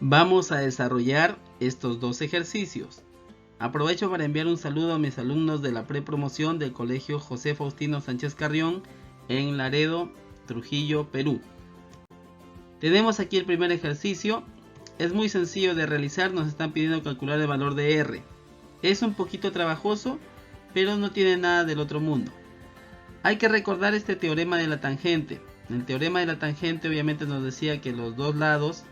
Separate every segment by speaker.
Speaker 1: Vamos a desarrollar estos dos ejercicios. Aprovecho para enviar un saludo a mis alumnos de la prepromoción del Colegio José Faustino Sánchez Carrión en Laredo, Trujillo, Perú. Tenemos aquí el primer ejercicio. Es muy sencillo de realizar, nos están pidiendo calcular el valor de R. Es un poquito trabajoso, pero no tiene nada del otro mundo. Hay que recordar este teorema de la tangente. El teorema de la tangente obviamente nos decía que los dos lados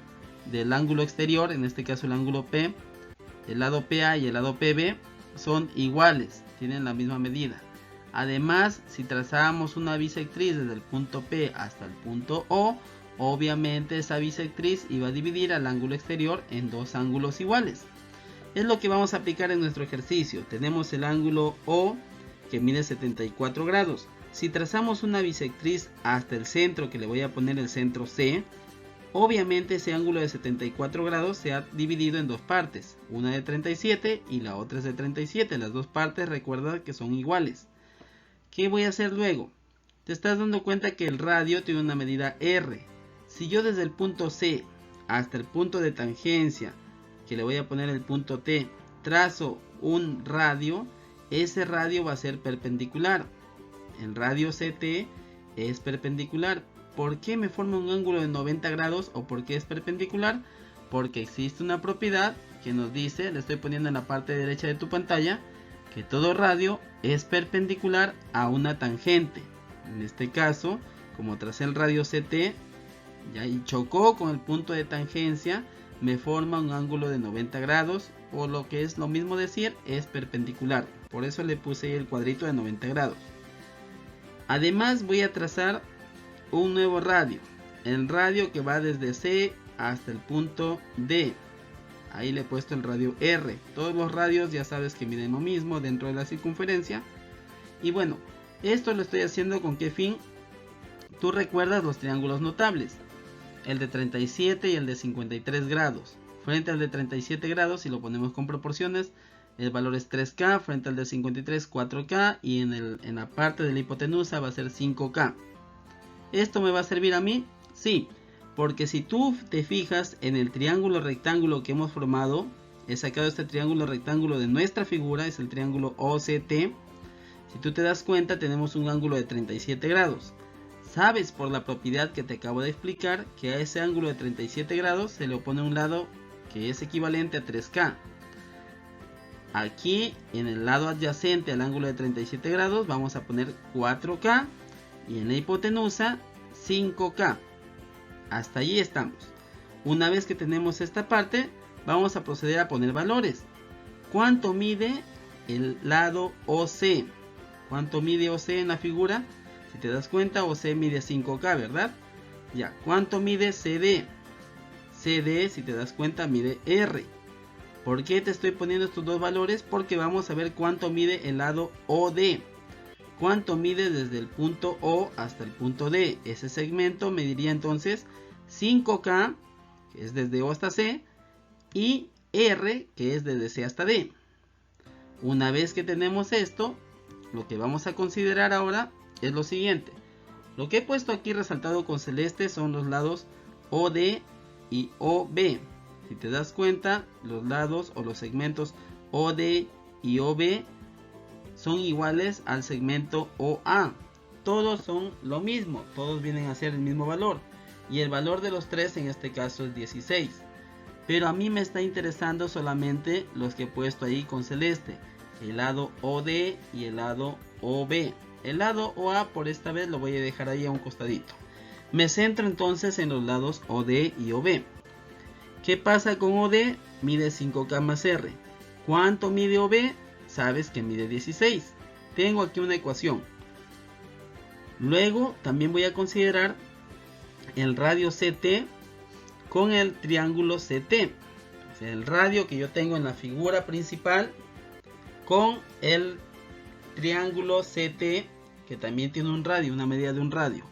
Speaker 1: del ángulo exterior, en este caso el ángulo P, el lado PA y el lado PB son iguales, tienen la misma medida. Además, si trazábamos una bisectriz desde el punto P hasta el punto O, obviamente esa bisectriz iba a dividir al ángulo exterior en dos ángulos iguales. Es lo que vamos a aplicar en nuestro ejercicio. Tenemos el ángulo O que mide 74 grados. Si trazamos una bisectriz hasta el centro, que le voy a poner el centro C, obviamente ese ángulo de 74 grados se ha dividido en dos partes, una de 37 y la otra es de 37. Las dos partes recuerda que son iguales. ¿Qué voy a hacer luego? Te estás dando cuenta que el radio tiene una medida R. Si yo desde el punto C hasta el punto de tangencia, que le voy a poner el punto T, trazo un radio, ese radio va a ser perpendicular. El radio CT es perpendicular. ¿Por qué me forma un ángulo de 90 grados o por qué es perpendicular? Porque existe una propiedad que nos dice, le estoy poniendo en la parte derecha de tu pantalla, que todo radio es perpendicular a una tangente. En este caso, como tracé el radio CT y chocó con el punto de tangencia, me forma un ángulo de 90 grados, o lo que es lo mismo decir, es perpendicular. Por eso le puse el cuadrito de 90 grados. Además voy a trazar un nuevo radio, el radio que va desde C hasta el punto D. Ahí le he puesto el radio R. Todos los radios ya sabes que miden lo mismo dentro de la circunferencia. Y bueno, esto lo estoy haciendo con qué fin. Tú recuerdas los triángulos notables, el de 37 y el de 53 grados. Frente al de 37 grados, si lo ponemos con proporciones, el valor es 3K, frente al de 53 4K, y en la parte de la hipotenusa va a ser 5K. ¿Esto me va a servir a mí? Sí, porque si tú te fijas en el triángulo rectángulo que hemos formado, he sacado este triángulo rectángulo de nuestra figura, es el triángulo OCT. Si tú te das cuenta, tenemos un ángulo de 37 grados. Sabes por la propiedad que te acabo de explicar que a ese ángulo de 37 grados se le opone un lado que es equivalente a 3K. Aquí en el lado adyacente al ángulo de 37 grados vamos a poner 4K y en la hipotenusa 5K. Hasta allí estamos. Una vez que tenemos esta parte, vamos a proceder a poner valores. ¿Cuánto mide el lado OC? ¿Cuánto mide OC en la figura? Si te das cuenta, OC mide 5K, ¿verdad? Ya, ¿cuánto mide CD? CD, si te das cuenta, mide R. ¿Por qué te estoy poniendo estos dos valores? Porque vamos a ver cuánto mide el lado OD. ¿Cuánto mide desde el punto O hasta el punto D? Ese segmento mediría entonces 5K, que es desde O hasta C, y R, que es desde C hasta D. Una vez que tenemos esto, lo que vamos a considerar ahora es lo siguiente. Lo que he puesto aquí resaltado con celeste son los lados OD y OB. Si te das cuenta, los lados o los segmentos OD y OB son iguales al segmento OA. Todos son lo mismo, todos vienen a ser el mismo valor. Y el valor de los tres en este caso es 16. Pero a mí me está interesando solamente los que he puesto ahí con celeste. El lado OD y el lado OB. El lado OA por esta vez lo voy a dejar ahí a un costadito. Me centro entonces en los lados OD y OB. ¿Qué pasa con OD? Mide 5K más R. ¿Cuánto mide OB? Sabes que mide 16. Tengo aquí una ecuación. Luego también voy a considerar el radio CT con el triángulo CT. O sea, el radio que yo tengo en la figura principal con el triángulo CT, que también tiene un radio, una medida de un radio.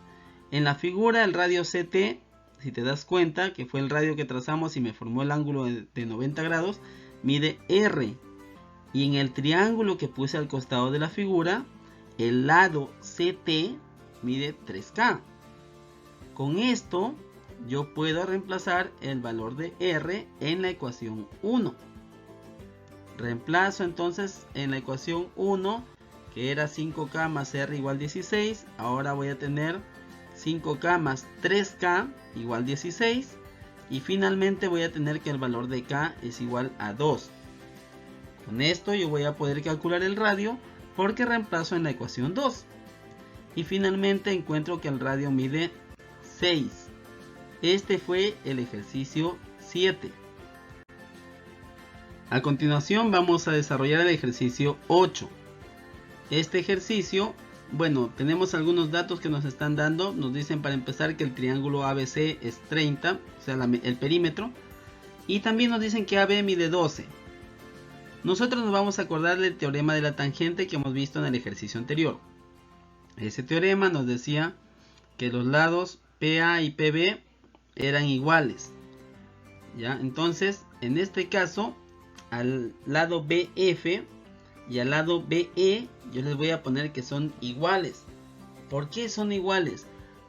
Speaker 1: En la figura el radio CT, si te das cuenta que fue el radio que trazamos y me formó el ángulo de 90 grados, mide R. Y en el triángulo que puse al costado de la figura, el lado CT mide 3K. Con esto yo puedo reemplazar el valor de R en la ecuación 1. Reemplazo entonces en la ecuación 1, que era 5K más R igual 16. Ahora voy a tener 5K más 3K igual 16. Y finalmente voy a tener que el valor de K es igual a 2. Con esto yo voy a poder calcular el radio porque reemplazo en la ecuación 2. Y finalmente encuentro que el radio mide 6. Este fue el ejercicio 7. A continuación vamos a desarrollar el ejercicio 8. Este ejercicio, bueno, tenemos algunos datos que nos están dando. Nos dicen para empezar que el triángulo ABC es 30, o sea el perímetro. Y también nos dicen que AB mide 12. Nosotros nos vamos a acordar del teorema de la tangente que hemos visto en el ejercicio anterior. Ese teorema nos decía que los lados PA y PB eran iguales. ¿Ya? Entonces, en este caso, al lado BF y al lado BE, yo les voy a poner que son iguales. ¿Por qué son iguales?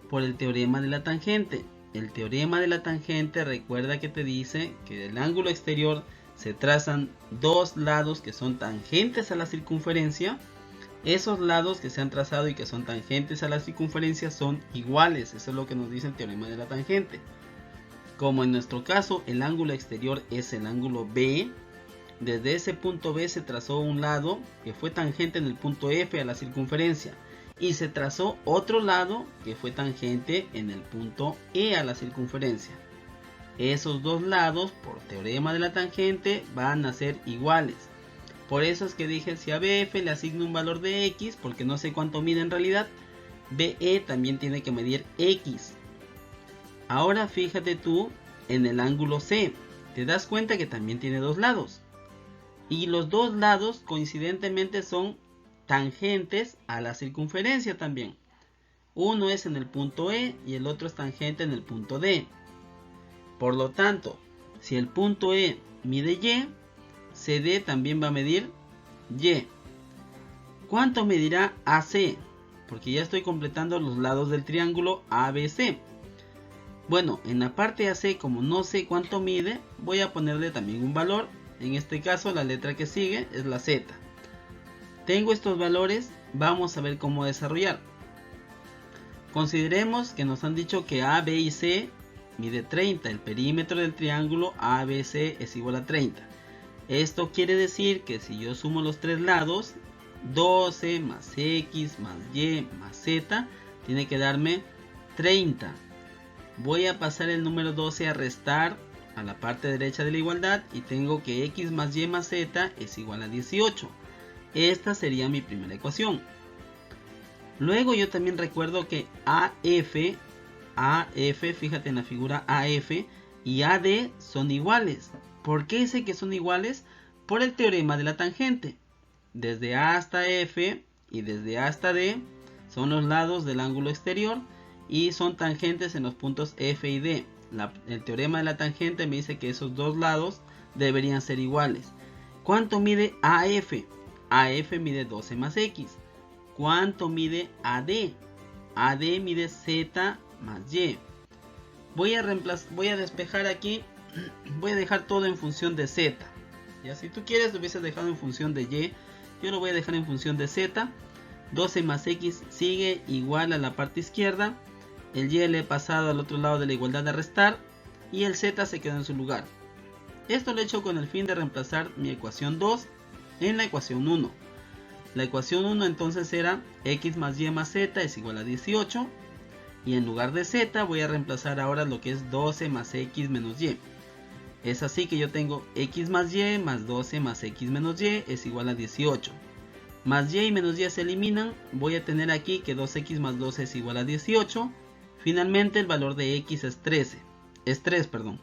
Speaker 1: Por el teorema de la tangente. El teorema de la tangente recuerda que te dice que del ángulo exterior se trazan dos lados que son tangentes a la circunferencia. Esos lados que se han trazado y que son tangentes a la circunferencia son iguales. Eso es lo que nos dice el teorema de la tangente. Como en nuestro caso el ángulo exterior es el ángulo B, desde ese punto B se trazó un lado que fue tangente en el punto F a la circunferencia. Y se trazó otro lado que fue tangente en el punto E a la circunferencia. Esos dos lados, por teorema de la tangente, van a ser iguales. Por eso es que dije, si a BF le asigno un valor de X, porque no sé cuánto mide en realidad, BE también tiene que medir X. Ahora fíjate tú en el ángulo C. Te das cuenta que también tiene dos lados. Y los dos lados coincidentemente son tangentes a la circunferencia también. Uno es en el punto E y el otro es tangente en el punto D. Por lo tanto, si el punto E mide Y, CD también va a medir Y. ¿Cuánto medirá AC? Porque ya estoy completando los lados del triángulo ABC. Bueno, en la parte AC, como no sé cuánto mide, voy a ponerle también un valor. En este caso, la letra que sigue es la Z. Tengo estos valores, vamos a ver cómo desarrollar. Consideremos que nos han dicho que A, B y C mide 30. El perímetro del triángulo ABC es igual a 30. Esto quiere decir que si yo sumo los tres lados, 12 más X más Y más Z, tiene que darme 30. Voy a pasar el número 12 a restar a la parte derecha de la igualdad y tengo que X más Y más Z es igual a 18. Esta sería mi primera ecuación. Luego yo también recuerdo que AF, fíjate en la figura AF y AD son iguales. ¿Por qué sé que son iguales? Por el teorema de la tangente. Desde A hasta F y desde A hasta D son los lados del ángulo exterior y son tangentes en los puntos F y D. El teorema de la tangente me dice que esos dos lados deberían ser iguales. ¿Cuánto mide AF? AF mide 12 más X. ¿Cuánto mide AD? AD mide Z más Y. Voy a despejar aquí. Voy a dejar todo en función de Z. Ya, si tú quieres lo hubieses dejado en función de Y. Yo lo voy a dejar en función de Z. 12 más X sigue igual a la parte izquierda. El Y le he pasado al otro lado de la igualdad a restar. Y el Z se quedó en su lugar. Esto lo he hecho con el fin de reemplazar mi ecuación 2 en la ecuación 1. La ecuación 1 entonces era X más Y más Z es igual a 18. Y en lugar de Z voy a reemplazar ahora lo que es 12 más X menos Y. Es así que yo tengo X más Y más 12 más X menos Y es igual a 18. Más Y y menos Y se eliminan. Voy a tener aquí que 2X más 12 es igual a 18. Finalmente el valor de X es 3, perdón.